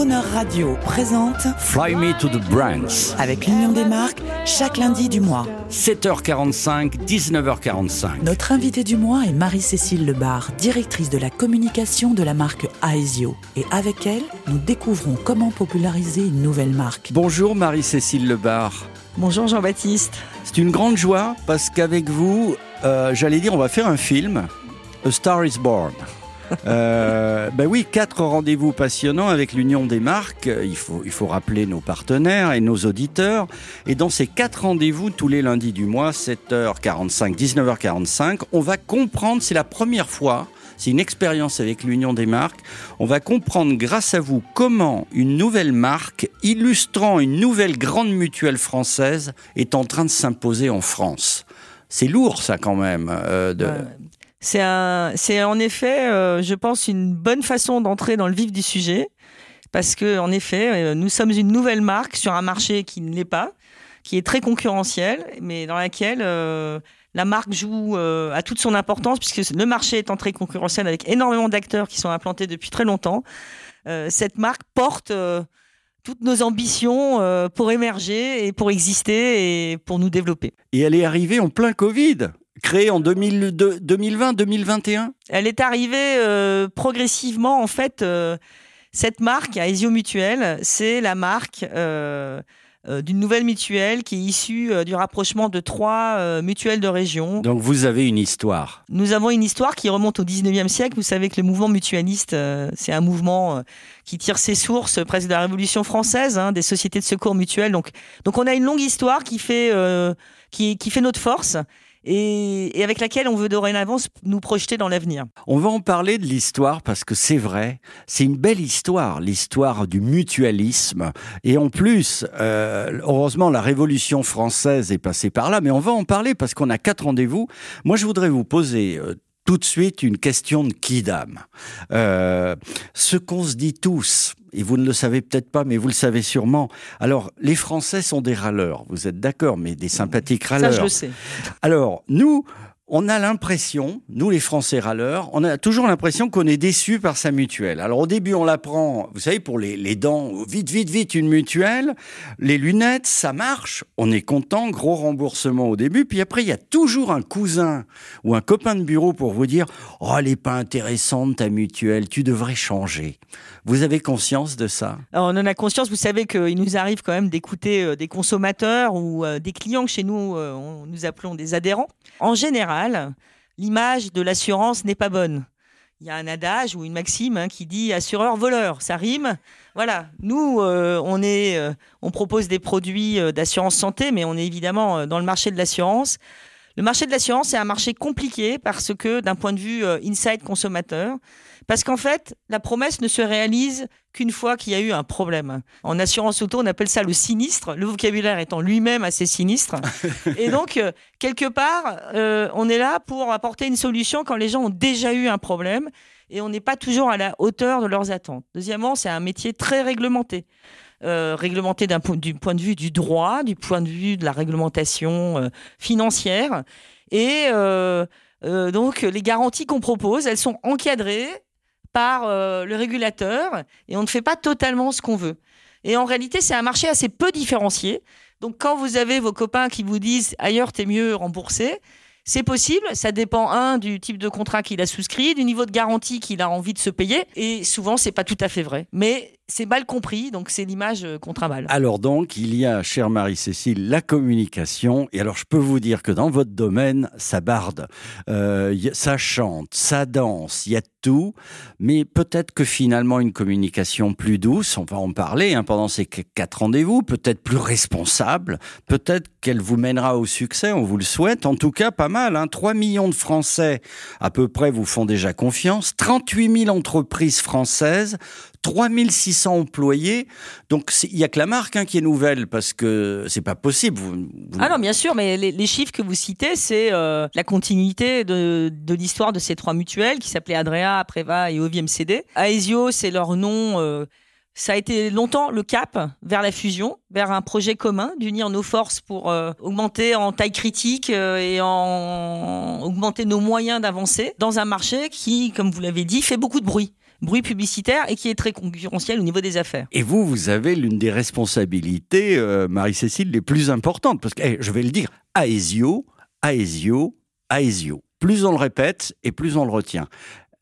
Croner Radio présente Fly Me to the Brands avec l'Union des marques chaque lundi du mois. 7h45, 19h45. Notre invitée du mois est Marie-Cécile Lebar, directrice de la communication de la marque Aesio. Et avec elle, nous découvrons comment populariser une nouvelle marque. Bonjour Marie-Cécile Lebar. Bonjour Jean-Baptiste. C'est une grande joie parce qu'avec vous, j'allais dire, on va faire un film, A Star is Born. Oui, 4 rendez-vous passionnants avec l'Union des marques. Il faut rappeler nos partenaires et nos auditeurs. Et dans ces 4 rendez-vous, tous les lundis du mois, 7h45, 19h45, on va comprendre, c'est la première fois, c'est une expérience avec l'Union des marques, on va comprendre grâce à vous comment une nouvelle marque, illustrant une nouvelle grande mutuelle française, est en train de s'imposer en France. C'est lourd ça quand même. C'est en effet, je pense, une bonne façon d'entrer dans le vif du sujet, parce que en effet, nous sommes une nouvelle marque sur un marché qui ne l'est pas, qui est très concurrentiel, mais dans laquelle la marque joue à toute son importance, puisque le marché étant très concurrentiel avec énormément d'acteurs qui sont implantés depuis très longtemps. Cette marque porte toutes nos ambitions pour émerger et pour exister et pour nous développer. Et elle est arrivée en plein Covid. Créée en 2020-2021 ? Elle est arrivée progressivement. En fait, cette marque, Aesio Mutuelle, c'est la marque d'une nouvelle mutuelle qui est issue du rapprochement de 3 mutuelles de région. Donc vous avez une histoire. Nous avons une histoire qui remonte au 19e siècle. Vous savez que le mouvement mutualiste, c'est un mouvement qui tire ses sources presque de la Révolution française, des sociétés de secours mutuelles. Donc on a une longue histoire qui fait notre force. Et avec laquelle on veut dorénavant nous projeter dans l'avenir. On va en parler de l'histoire parce que c'est vrai, c'est une belle histoire, l'histoire du mutualisme. Et en plus, heureusement, la Révolution française est passée par là, mais on va en parler parce qu'on a 4 rendez-vous. Moi, je voudrais vous poser tout de suite une question de quidam. Ce qu'on se dit tous, et vous ne le savez peut-être pas, mais vous le savez sûrement. Alors, les Français sont des râleurs, vous êtes d'accord, mais des sympathiques râleurs. Ça, je le sais. Alors, nous, on a l'impression, nous les Français râleurs, on a toujours l'impression qu'on est déçus par sa mutuelle. Alors au début, on la prend, vous savez, pour les dents, vite, une mutuelle. Les lunettes, ça marche, on est content, gros remboursement au début. Puis après, il y a toujours un cousin ou un copain de bureau pour vous dire « Oh, elle n'est pas intéressante ta mutuelle, tu devrais changer ». Vous avez conscience de ça ? Alors, on en a conscience, vous savez qu'il nous arrive quand même d'écouter des consommateurs ou des clients que chez nous, nous appelons des adhérents. En général, l'image de l'assurance n'est pas bonne. Il y a un adage ou une maxime qui dit « assureur-voleur », ça rime. Voilà, nous, on propose des produits d'assurance santé, mais on est évidemment dans le marché de l'assurance. Le marché de l'assurance, c'est un marché compliqué parce que d'un point de vue inside consommateur, parce qu'en fait, la promesse ne se réalise qu'une fois qu'il y a eu un problème. En assurance auto, on appelle ça le sinistre, le vocabulaire étant lui-même assez sinistre. Et donc, quelque part, on est là pour apporter une solution quand les gens ont déjà eu un problème et on n'est pas toujours à la hauteur de leurs attentes. Deuxièmement, c'est un métier très réglementé. Réglementé du point de vue du droit, du point de vue de la réglementation financière. Et donc, les garanties qu'on propose, elles sont encadrées par le régulateur et on ne fait pas totalement ce qu'on veut. Et en réalité, c'est un marché assez peu différencié. Donc, quand vous avez vos copains qui vous disent « ailleurs, t'es mieux remboursé », c'est possible, ça dépend du type de contrat qu'il a souscrit, du niveau de garantie qu'il a envie de se payer, et souvent c'est pas tout à fait vrai. Mais c'est mal compris, donc c'est l'image qu'on trimballe. Alors donc, il y a, chère Marie-Cécile, la communication, et alors je peux vous dire que dans votre domaine, ça barde, ça chante, ça danse, il y a tout, mais peut-être que finalement une communication plus douce, on va en parler pendant ces 4 rendez-vous, peut-être plus responsable, peut-être qu'elle vous mènera au succès, on vous le souhaite, en tout cas pas mal. 3 millions de Français à peu près vous font déjà confiance, 38 000 entreprises françaises, 3 600 employés. Donc, il n'y a que la marque qui est nouvelle parce que c'est pas possible. Ah non, bien sûr, mais les chiffres que vous citez, c'est la continuité de l'histoire de ces 3 mutuelles qui s'appelaient Adrea, Preva et Ovi MCD. Aesio, c'est leur nom. Ça a été longtemps le cap vers la fusion, vers un projet commun d'unir nos forces pour augmenter en taille critique et augmenter nos moyens d'avancer dans un marché qui, comme vous l'avez dit, fait beaucoup de bruit. bruit publicitaire et qui est très concurrentiel au niveau des affaires. Et vous avez l'une des responsabilités, Marie-Cécile, les plus importantes. Parce que, je vais le dire, Aesio. Plus on le répète et plus on le retient.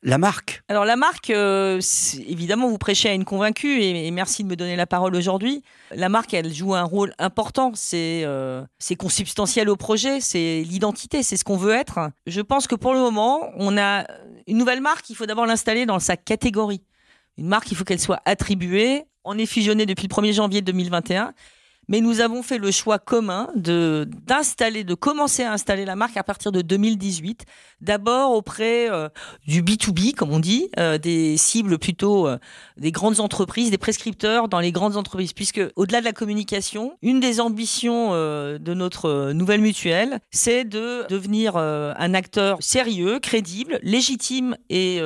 La marque. Alors la marque, évidemment, vous prêchez à une convaincue et merci de me donner la parole aujourd'hui. La marque, elle joue un rôle important. C'est consubstantiel au projet, c'est l'identité, c'est ce qu'on veut être. Je pense que pour le moment, on a une nouvelle marque, il faut d'abord l'installer dans sa catégorie. Une marque, il faut qu'elle soit attribuée. On est fusionné depuis le 1er janvier 2021. Mais nous avons fait le choix commun de commencer à installer la marque à partir de 2018. D'abord auprès du B2B, comme on dit, des cibles plutôt des grandes entreprises, des prescripteurs dans les grandes entreprises. Puisque au-delà de la communication, une des ambitions de notre nouvelle mutuelle, c'est de devenir un acteur sérieux, crédible, légitime et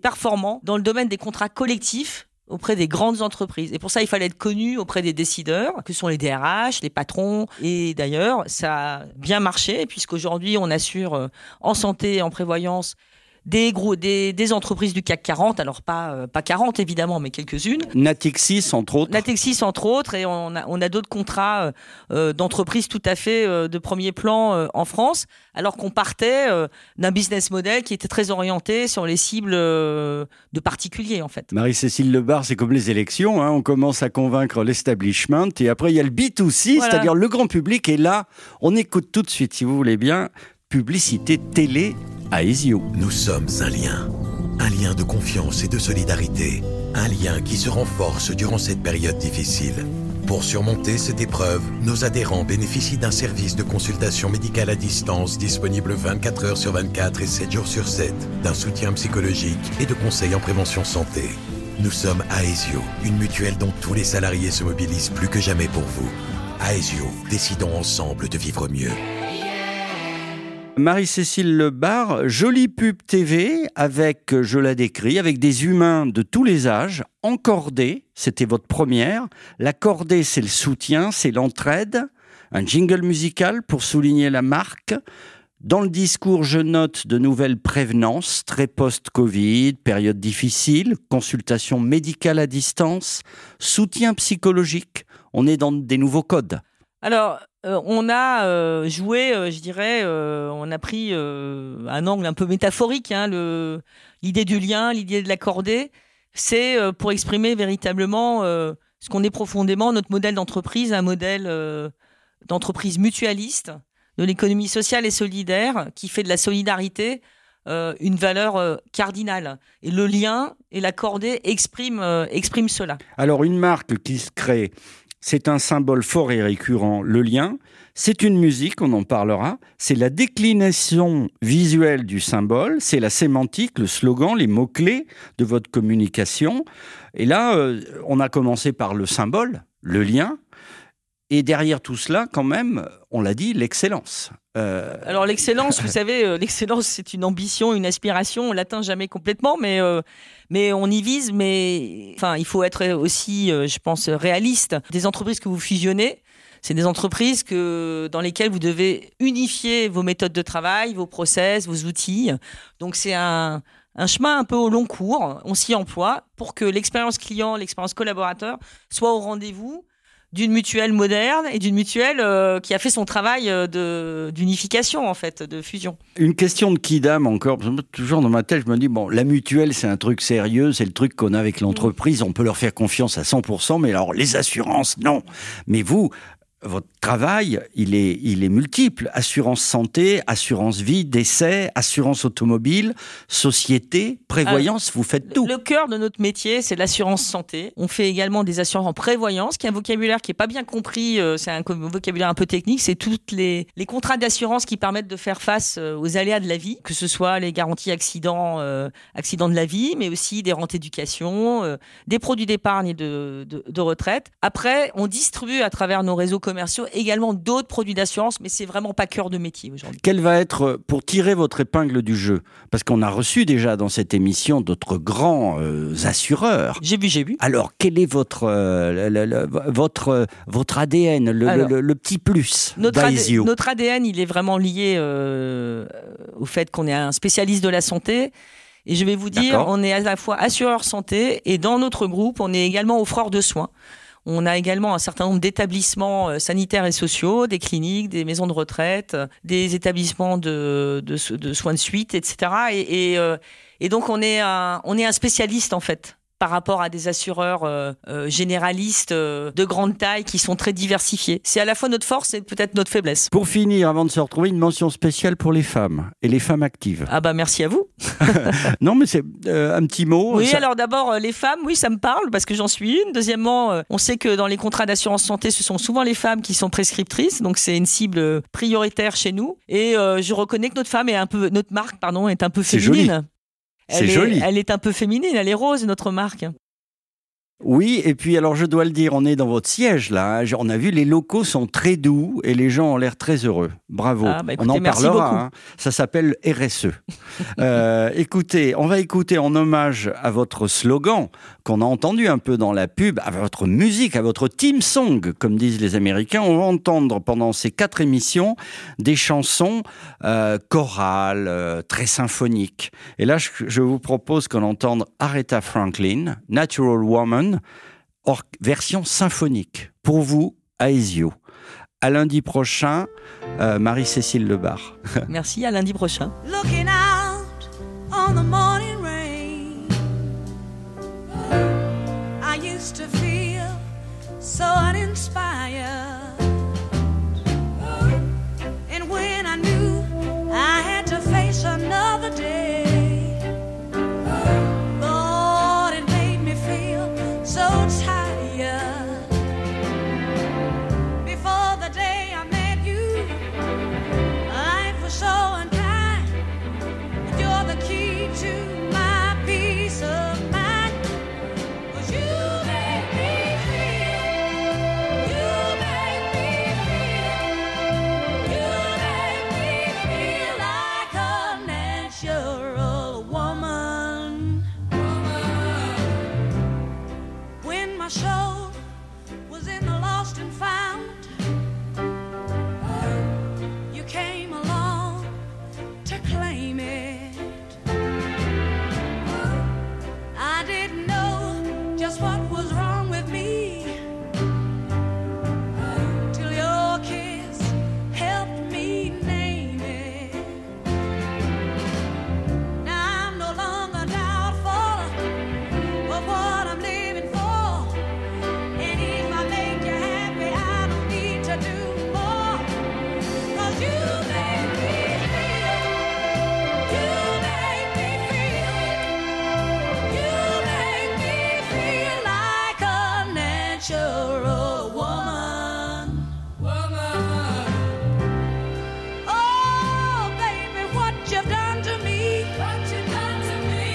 performant dans le domaine des contrats collectifs auprès des grandes entreprises. Et pour ça, il fallait être connu auprès des décideurs, que sont les DRH, les patrons. Et d'ailleurs, ça a bien marché, puisqu'aujourd'hui, on assure en santé et en prévoyance des entreprises du CAC 40, alors pas 40 évidemment, mais quelques-unes. Natixis entre autres. Et on a d'autres contrats d'entreprises tout à fait de premier plan en France, alors qu'on partait d'un business model qui était très orienté sur les cibles de particuliers en fait. Marie-Cécile Lebar, c'est comme les élections, on commence à convaincre l'establishment et après il y a le B2C, voilà. C'est-à-dire le grand public, et là on écoute tout de suite, si vous voulez bien, publicité télé Aesio. Nous sommes un lien de confiance et de solidarité, un lien qui se renforce durant cette période difficile. Pour surmonter cette épreuve, nos adhérents bénéficient d'un service de consultation médicale à distance disponible 24 heures sur 24 et 7 jours sur 7, d'un soutien psychologique et de conseils en prévention santé. Nous sommes Aesio, une mutuelle dont tous les salariés se mobilisent plus que jamais pour vous. Aesio, décidons ensemble de vivre mieux. Marie-Cécile Lebar, jolie pub TV avec, je la décris, avec des humains de tous les âges, en cordée, c'était votre première. La cordée, c'est le soutien, c'est l'entraide. Un jingle musical pour souligner la marque. Dans le discours, je note de nouvelles prévenances, très post-Covid, période difficile, consultation médicale à distance, soutien psychologique. On est dans des nouveaux codes. Alors, on a joué, je dirais, on a pris un angle un peu métaphorique. L'idée du lien, l'idée de la cordée, c'est pour exprimer véritablement ce qu'on est profondément, notre modèle d'entreprise, un modèle d'entreprise mutualiste, de l'économie sociale et solidaire, qui fait de la solidarité une valeur cardinale. Et le lien et la cordée expriment cela. Alors, une marque qui se crée... C'est un symbole fort et récurrent, le lien. C'est une musique, on en parlera. C'est la déclinaison visuelle du symbole. C'est la sémantique, le slogan, les mots-clés de votre communication. Et là, on a commencé par le symbole, le lien. Et derrière tout cela, quand même, on l'a dit, l'excellence. Alors l'excellence, vous savez, l'excellence, c'est une ambition, une aspiration. On l'atteint jamais complètement, mais on y vise. Mais enfin, il faut être aussi, je pense, réaliste. Des entreprises que vous fusionnez, c'est des entreprises dans lesquelles vous devez unifier vos méthodes de travail, vos process, vos outils. Donc c'est un chemin un peu au long cours. On s'y emploie pour que l'expérience client, l'expérience collaborateur soit au rendez-vous d'une mutuelle moderne et d'une mutuelle qui a fait son travail d'unification, en fait, de fusion. Une question de kidam encore, toujours dans ma tête, je me dis, bon, la mutuelle, c'est un truc sérieux, c'est le truc qu'on a avec l'entreprise, on peut leur faire confiance à 100%, mais alors les assurances, non. Mais vous, votre travail, il est multiple. Assurance santé, assurance vie, décès, assurance automobile, société, prévoyance, vous faites tout. Le cœur de notre métier, c'est l'assurance santé. On fait également des assurances en prévoyance, qui est un vocabulaire qui n'est pas bien compris, c'est un vocabulaire un peu technique. C'est toutes les contrats d'assurance qui permettent de faire face aux aléas de la vie, que ce soit les garanties accidents de la vie, mais aussi des rentes éducation, des produits d'épargne et de retraite. Après, on distribue à travers nos réseaux commerciaux également d'autres produits d'assurance, mais c'est vraiment pas cœur de métier aujourd'hui. Quel va être, pour tirer votre épingle du jeu, parce qu'on a reçu déjà dans cette émission d'autres grands assureurs. J'ai vu. Alors, quel est votre ADN, le petit plus d'Aesio ? Notre ADN, il est vraiment lié au fait qu'on est un spécialiste de la santé Et je vais vous dire, D'accord. on est à la fois assureur santé et dans notre groupe, on est également offreur de soins. On a également un certain nombre d'établissements sanitaires et sociaux, des cliniques, des maisons de retraite, des établissements de soins de suite, etc. Et donc, on est un spécialiste, en fait, par rapport à des assureurs généralistes de grande taille qui sont très diversifiés. C'est à la fois notre force et peut-être notre faiblesse. Pour finir, avant de se retrouver, une mention spéciale pour les femmes et les femmes actives. Ah bah merci à vous. Non, mais c'est un petit mot. Oui, ça- alors d'abord, les femmes, oui, ça me parle parce que j'en suis une. Deuxièmement, on sait que dans les contrats d'assurance santé, ce sont souvent les femmes qui sont prescriptrices, donc c'est une cible prioritaire chez nous. Et je reconnais que notre marque, est un peu C'est féminine. joli. C'est joli. Elle est un peu féminine, elle est rose, notre marque. Oui, et puis alors je dois le dire, on est dans votre siège là. Hein. On a vu, les locaux sont très doux et les gens ont l'air très heureux. Bravo. Ah, bah, écoutez, on en merci parlera. beaucoup. Hein. Ça s'appelle RSE. Écoutez, on va écouter en hommage à votre slogan qu'on a entendu un peu dans la pub, à votre musique, à votre team song, comme disent les Américains. On va entendre pendant ces 4 émissions des chansons chorales, très symphoniques. Et là, je vous propose qu'on entende Aretha Franklin, Natural Woman, version symphonique, pour vous, à Aesio. À lundi prochain, Marie-Cécile Lebar. Merci, à lundi prochain. Looking out on the morning rain, I used to feel so uninspired. And when I knew I had to face another day, Lord, it made me feel so tired. Before the day I met you, life was so unkind. You're the key to my peace of mind. 'Cause you make me feel, you make me feel, you make me feel like a natural woman. When my soul was in the lost and found, you came along to claim it. I didn't know just what was wrong with me till your kiss helped me name it. Now I'm no longer doubtful of what I'm living for. And if I make you happy, I don't need to do more. 'Cause you make me feel, you make me feel, you make me feel like a natural woman. Oh, baby, what you've done to me, what you've done to me.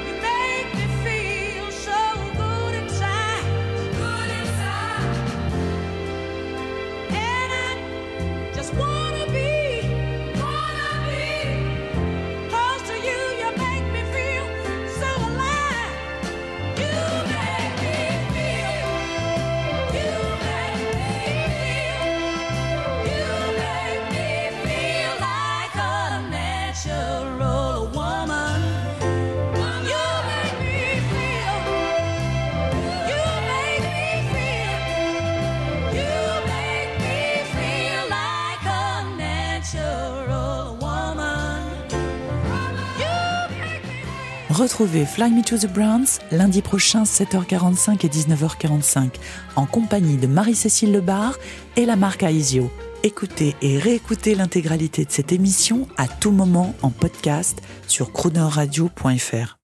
You make me feel so good inside, good inside. And I just wanna be close to you. You make me feel so alive. You make me feel, you make me like a natural woman. You make me feel, you make me feel like a natural woman. You make me feel. Retrouvez Fly Me to the Browns lundi prochain 7h45 et 19h45 en compagnie de Marie-Cécile Lebar et la marque Aesio. Écoutez et réécoutez l'intégralité de cette émission à tout moment en podcast sur croonerradio.fr.